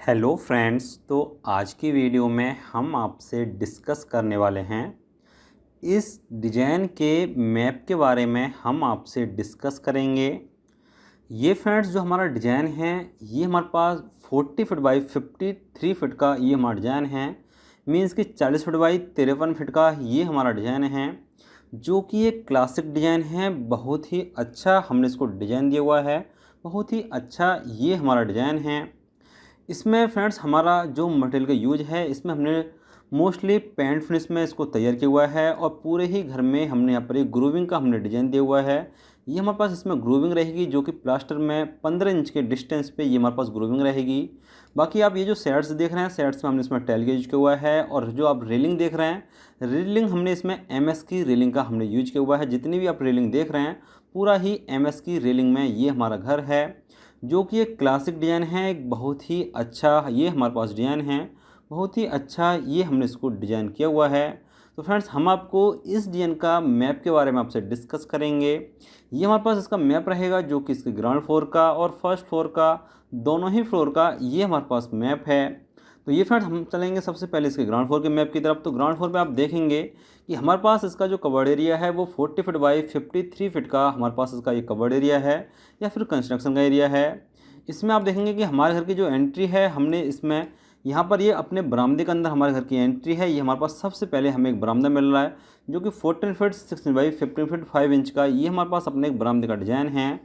Hello friends. तो आज की वीडियो में हम आपसे डिस्कस करने वाले हैं इस डिज़ाइन के मैप के बारे में। हम आपसे डिस्कस करेंगे। ये फ्रेंड्स जो हमारा डिज़ाइन है ये हमारे पास 40 फीट बाई 53 फीट का ये हमारा डिज़ाइन है। मीन्स कि 40 फीट बाई 53 फीट का ये हमारा डिज़ाइन है, जो कि एक क्लासिक डिज़ाइन है। बहुत ही अच्छा हमने इसको डिज़ाइन दिया हुआ है। बहुत ही अच्छा ये हमारा डिज़ाइन है। इसमें फ्रेंड्स हमारा जो मटेरियल का यूज है, इसमें हमने मोस्टली पेंट फिनिश में इसको तैयार किया हुआ है और पूरे ही घर में हमने यहाँ पर एक ग्रूविंग का हमने डिज़ाइन दिया हुआ है। ये हमारे पास इसमें ग्रूविंग रहेगी, जो कि प्लास्टर में 15 इंच के डिस्टेंस पे ये हमारे पास ग्रूविंग रहेगी। बाकी आप ये जो सेट्स देख रहे हैं, सेट्स में हमने इसमें टाइल का यूज किया हुआ है। और जो आप रेलिंग देख रहे हैं, रेलिंग हमने इसमें MS की रेलिंग का हमने यूज किया हुआ है। जितनी भी आप रेलिंग देख रहे हैं पूरा ही MS की रेलिंग में ये हमारा घर है, जो कि एक क्लासिक डिज़ाइन है। एक बहुत ही अच्छा ये हमारे पास डिज़ाइन है। बहुत ही अच्छा ये हमने इसको डिज़ाइन किया हुआ है। तो फ्रेंड्स हम आपको इस डिज़ाइन का मैप के बारे में आपसे डिस्कस करेंगे। ये हमारे पास इसका मैप रहेगा, जो कि इसके ग्राउंड फ्लोर का और फर्स्ट फ्लोर का, दोनों ही फ्लोर का ये हमारे पास मैप है। तो ये फ्रेंड्स हम चलेंगे सबसे पहले इसके ग्राउंड फ्लोर के मैप की तरफ। तो ग्राउंड फ्लोर पे आप देखेंगे कि हमारे पास इसका जो कवर्ड एरिया है वो 40 फीट बाई 53 फीट का हमारे पास इसका ये कवर्ड एरिया है या फिर कंस्ट्रक्शन का एरिया है। इसमें आप देखेंगे कि हमारे घर की जो एंट्री है, हमने इसमें यहाँ पर ये अपने बरामदे के अंदर हमारे घर की एंट्री है। ये हमारे पास सबसे पहले हमें एक बरामदा मिल रहा है, जो कि 14 फीट 6 बाई 15 फीट 5 इंच का ये हमारे पास अपने एक बरामदे का डिज़ाइन है।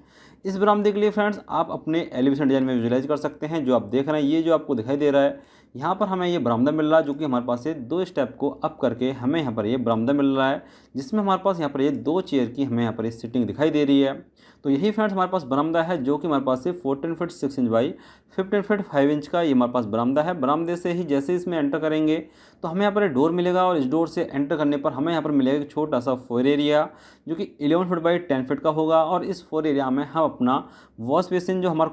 इस बरामदे के लिए फ्रेंड्स आप अपने एलिवेशन डिज़ाइन में विजुलाइज कर सकते हैं। जो आप देख रहे हैं, ये जो आपको दिखाई दे रहा है, यहाँ पर हमें ये बरामदा मिल रहा है, जो कि हमारे पास से 2 स्टेप को अप करके हमें यहाँ पर ये बरामदा मिल रहा है, जिसमें हमारे पास यहाँ पर ये 2 चेयर की हमें यहाँ पर ये सीटिंग दिखाई दे रही है। तो यही फ्रेंड्स हमारे पास बरामदा है, जो कि हमारे पास से 14 feet 6 inch by 15 feet 5 inch का ये हमारे पास बरामदा है। बरामदे से ही जैसे इसमें एंटर करेंगे तो हमें यहाँ पर एक डोर मिलेगा, और इस डोर से एंटर करने पर हमें यहाँ पर मिलेगा एक छोटा सा फ्लोर एरिया, जो कि 11 फीट बाई 10 फीट का होगा। और इस फ्लोर एरिया में हम अपना वॉश बेसिन, जो हमारा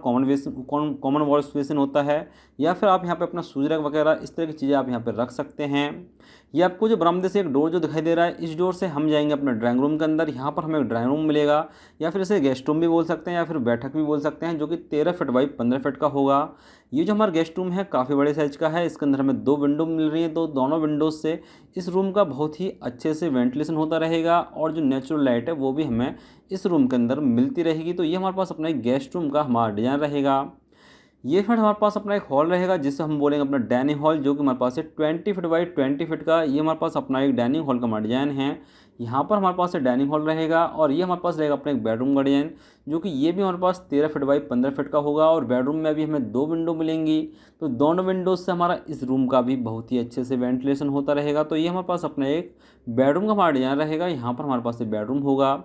कॉमन वॉश बेसिन होता है, या फिर आप यहाँ पे अपना शूज रैक वगैरह इस तरह की चीज़ें आप यहाँ पे रख सकते हैं। ये आपको जो बरामदे से एक डोर जो दिखाई दे रहा है, इस डोर से हम जाएंगे अपने ड्राइंग रूम के अंदर। यहाँ पर हमें एक ड्राइंग रूम मिलेगा, या फिर इसे गेस्ट रूम भी बोल सकते हैं, या फिर बैठक भी बोल सकते हैं, जो कि 13 फीट बाई 15 फीट का होगा। ये जो हमारा गेस्ट रूम है काफ़ी बड़े साइज का है। इसके अंदर हमें 2 विंडो मिल रही है, तो दोनों विंडोज से इस रूम का बहुत ही अच्छे से वेंटिलेशन होता रहेगा, और जो नेचुरल लाइट है वो भी हमें इस रूम के अंदर मिलती रहेगी। तो ये हमारे पास अपना एक गेस्ट रूम का हमारा डिज़ाइन रहेगा। ये फ्रेंड हमारे पास अपना एक हॉल रहेगा, जिससे हम बोलेंगे अपना डाइनिंग हॉल, जो कि हमारे पास है 20 फीट बाई 20 फीट का। ये हमारे पास अपना एक डाइनिंग हॉल का हमारा डिज़ाइन है। यहाँ पर हमारे पास डाइनिंग हॉल रहेगा, और ये हमारे पास रहेगा अपना एक बेडरूम का डिज़ाइन, जो कि ये भी हमारे पास 13 फीट बाई 15 फीट का होगा। और बेडरूम में भी हमें 2 विंडो मिलेंगी, तो दोनों विंडोज से हमारा इस रूम का भी बहुत ही अच्छे से वेंटिलेशन होता रहेगा। तो ये हमारे पास अपना एक बेडरूम का हमारा डिज़ाइन रहेगा। यहाँ पर हमारे पास एक बेडरूम होगा।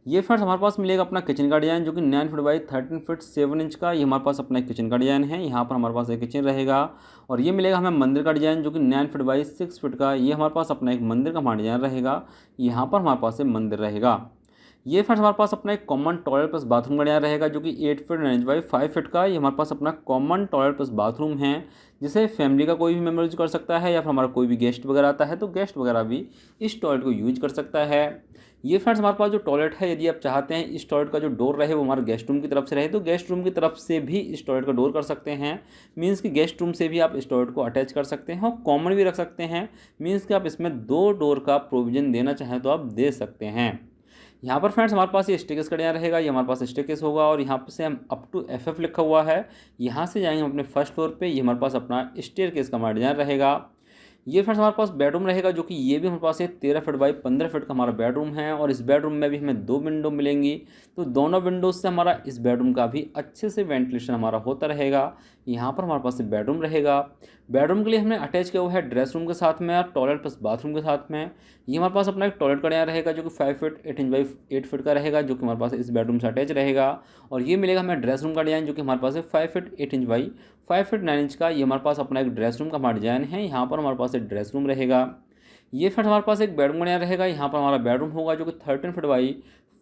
ये फ्रेंड्स हमारे पास मिलेगा अपना किचन का डिज़ाइन, जो कि 9 फीट बाई 13 फीट 7 इंच का ये हमारे पास अपना किचन का डिज़ाइन है। यहाँ पर हमारे पास एक किचन रहेगा। और ये मिलेगा हमें मंदिर का डिज़ाइन, जो कि 9 फीट बाई 6 फीट का ये हमारे पास अपना एक मंदिर का हमारा डिज़ाइन रहेगा। यहाँ पर हमारे पास एक मंदिर रहेगा। ये फ्रेंड्स हमारे पास अपना एक कॉमन टॉयलेट प्लस बाथरूम का डिज़ाइन रहेगा, जो कि 8 फीट 9 इंच बाई 5 फीट का ये हमारे पास अपना कॉमन टॉयलेट प्लस बाथरूम है, जिसे फैमिली का कोई भी मेम्बर यूज कर सकता है, या फिर हमारा कोई भी गेस्ट वगैरह आता है तो गेस्ट वगैरह भी इस टॉयलेट को यूज कर सकता है। ये फ्रेंड्स हमारे पास जो टॉयलेट है, यदि आप चाहते हैं इस टॉयलेट का जो डोर रहे वो हमारे गेस्ट रूम की तरफ से रहे, तो गेस्ट रूम की तरफ से भी इस टॉयलेट का डोर कर सकते हैं। मीन्स कि गेस्ट रूम से भी आप इस टॉयलेट को अटैच कर सकते हैं और कॉमन भी रख सकते हैं। मीन्स कि आप इसमें 2 डोर का प्रोविज़न देना चाहें तो आप दे सकते हैं। यहाँ पर फ्रेंड्स हमारे पास ये स्टेकेस का डिज़ाइन रहेगा। ये हमारे पास स्टेकेस होगा, और यहाँ पर से हम अप टू FF लिखा हुआ है। यहाँ से जाएंगे हम अपने फर्स्ट फ्लोर पे। ये हमारे पास अपना स्टेयरकेस का हमारा डिज़ाइन रहेगा। ये फ्रेंड्स हमारे पास बेडरूम रहेगा, जो कि ये भी हमारे पास है 13 फीट बाई 15 फीट का हमारा बेडरूम है। और इस बेडरूम में भी हमें 2 विंडो मिलेंगी, तो दोनों विंडोज से हमारा इस बेडरूम का भी अच्छे से वेंटिलेशन हमारा होता रहेगा। यहाँ पर हमारे पास बेडरूम रहेगा। बेडरूम के लिए हमने अटैच किया हुआ है ड्रेस रूम के साथ में और टॉयलेट प्लस बाथरूम के साथ में। ये हमारे पास अपना एक टॉयलेट का डिज़ाइन रहेगा, जो कि 5 फीट 8 इंच बाई 8 फीट का रहेगा, जो कि हमारे पास इस बेडरूम से अटैच रहेगा। और ये मिलेगा हमें ड्रेस रूम का डिज़ाइन, जो कि हमारे पास है 5 feet 8 inch by 5 feet 9 inch का ये हमारे पास अपना एक ड्रेस रूम का हमारा डिज़ाइन है। यहाँ पर हमारे पास एक ड्रेस रूम रहेगा। ये फिर हमारे पास एक बेडरूम का रहेगा। यहाँ पर हमारा बेडरूम होगा, जो कि 13 फीट बाई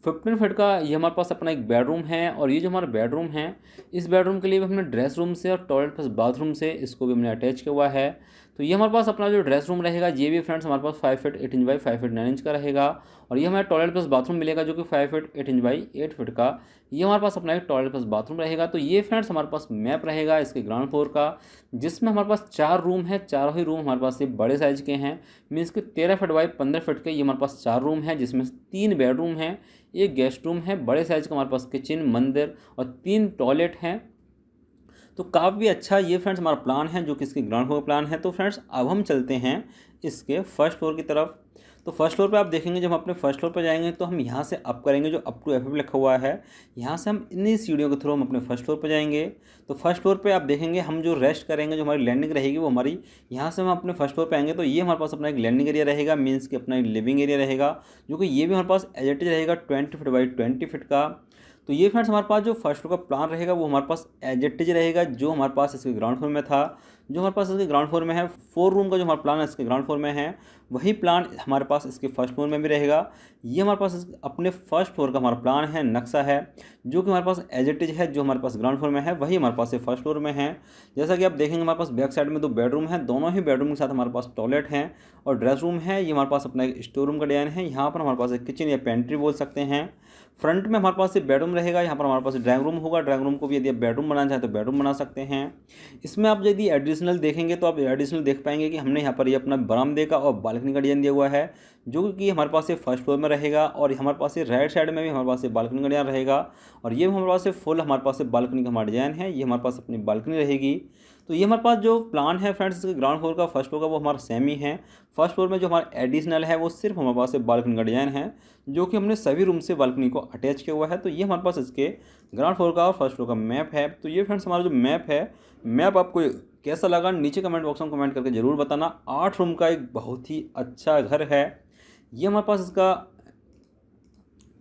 15 फीट का ये हमारे पास अपना एक बेडरूम है। और ये जो हमारा बेडरूम है, इस बेडरूम के लिए भी हमने ड्रेस रूम से और टॉयलेट प्लस बाथरूम से इसको भी हमने अटैच किया हुआ है। तो ये हमारे पास अपना जो ड्रेस रूम रहेगा ये भी फ्रेंड्स हमारे पास 5 feet 8 inch by 5 feet 9 inch का रहेगा। और ये हमारा टॉयलेट प्लस बाथरूम मिलेगा जो कि 5 फीट 8 इंच बाई 8 फीट का ये हमारे पास अपना एक टॉयलेट प्लस बाथरूम रहेगा। तो ये फ्रेंड्स हमारे पास मैप रहेगा इसके ग्राउंड फ्लोर का, जिसमें हमारे पास 4 रूम है। चारों ही रूम हमारे पास ये बड़े साइज़ के हैं, मीन्स कि 13 फीट बाई 15 फीट के ये हमारे पास 4 रूम हैं, जिसमें 3 बेडरूम हैं, एक गेस्ट रूम है, बड़े साइज़ का हमारे पास किचन मंदिर और 3 टॉयलेट हैं। तो काफ़ी अच्छा ये फ्रेंड्स हमारा प्लान है जो कि इसके ग्राउंड फ्लोर का प्लान है। तो फ्रेंड्स अब हम चलते हैं इसके फर्स्ट फ्लोर की तरफ। तो फर्स्ट फ्लोर पे आप देखेंगे जब हम अपने फर्स्ट फ्लोर पे जाएंगे तो हम यहाँ से अप करेंगे, जो अप टू एफ लिखा हुआ है, यहाँ से हम इन्हीं सीढ़ियों के थ्रू हम अपने फर्स्ट फ्लोर पे जाएंगे। तो फर्स्ट फ्लोर पे आप देखेंगे हम जो रेस्ट करेंगे, जो हमारी लैंडिंग रहेगी वो हमारी यहाँ से हम अपने फर्स्ट फ्लोर पे आएंगे तो ये हमारे पास अपना एक लैंडिंग एरिया रहेगा, मीन्स कि अपना एक लिविंग एरिया रहेगा, जो कि ये भी हमारे पास एज इट इज रहेगा 20 फीट बाई 20 फीट का। तो ये फ्रेंड्स हमारे पास जो फर्स्ट फ्लोर का प्लान रहेगा वो हमारे पास एज इट इज रहेगा, जो हमारे पास इसके ग्राउंड फ्लोर में था। जो हमारे पास इसके ग्राउंड फ्लोर में है 4 रूम का जो हमारा प्लान है इसके ग्राउंड फ्लोर में है, वही प्लान हमारे पास इसके फर्स्ट फ्लोर में भी रहेगा। ये हमारे पास अपने फर्स्ट फ्लोर का हमारा प्लान है, नक्शा है, जो कि हमारे पास एज इट इज है, जो हमारे पास ग्राउंड फ्लोर में है वही हमारे पास फर्स्ट फ्लोर में है। जैसा कि आप देखेंगे हमारे पास बैक साइड में 2 बेडरूम है, दोनों ही बेडरूम के साथ हमारे पास टॉयलेट है और ड्रेस रूम है। ये हमारे पास अपना एक स्टोर रूम का डिजाइन है, यहाँ पर हमारे पास एक किचन या पेंट्री बोल सकते हैं। फ्रंट में हमारे पास ये बेडरूम रहेगा, यहाँ पर हमारे पास ड्राइंग रूम होगा, ड्राइंग रूम को भी यदि आप बेडरूम बनाना चाहें तो बेडरूम बना सकते हैं। इसमें आप यदि एडिशनल देखेंगे तो आप एडिशनल देख पाएंगे कि हमने यहाँ पर ये अपना बरामदे का और बालकनी का डिजाइन दिया हुआ है, जो कि हमारे पास ये फर्स्ट फ्लोर में रहेगा। और हमारे पास ये राइट साइड में भी हमारे पास ये बालकनी का डिजाइन रहेगा और ये हमारे पास फुल हमारे पास बालकनी का हमारा डिजाइन है, ये हमारे पास अपनी बालकनी रहेगी। तो ये हमारे पास जो प्लान है फ्रेंड्स इसके ग्राउंड फ्लोर का फर्स्ट फ्लोर का वो हमारा सेम ही है। फर्स्ट फ्लोर में जो हमारा एडिशनल है वो सिर्फ हमारे पास बालकनी का डिजाइन है, जो कि हमने सभी रूम से बालकनी को अटैच किया हुआ है। तो ये हमारे पास इसके ग्राउंड फ्लोर का और फर्स्ट फ्लोर का मैप है। तो ये फ्रेंड्स हमारा जो मैप है, मैप आपको कैसा लगा नीचे कमेंट बॉक्स में कमेंट करके ज़रूर बताना। 8 रूम का एक बहुत ही अच्छा घर है। ये हमारे पास इसका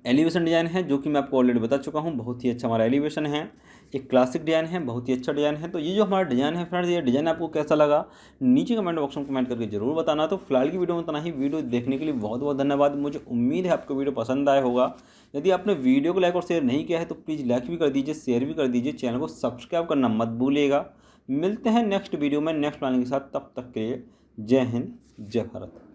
एलिवेशन डिज़ाइन है, जो कि मैं आपको ऑलरेडी बता चुका हूँ, बहुत ही अच्छा हमारा एलिवेशन है, एक क्लासिक डिज़ाइन है, बहुत ही अच्छा डिज़ाइन है। तो ये जो हमारा डिज़ाइन है फ्रेंड्स, ये डिज़ाइन आपको कैसा लगा नीचे कमेंट बॉक्स में कमेंट करके जरूर बताना। तो फिलहाल की वीडियो में इतना ही। वीडियो देखने के लिए बहुत बहुत धन्यवाद। मुझे उम्मीद है आपको वीडियो पसंद आया होगा। यदि आपने वीडियो को लाइक और शेयर नहीं किया है तो प्लीज़ लाइक भी कर दीजिए, शेयर भी कर दीजिए, चैनल को सब्सक्राइब करना मत भूलिएगा। मिलते हैं नेक्स्ट वीडियो में नेक्स्ट प्लानिंग के साथ, तब तक के लिए जय हिंद जय भारत।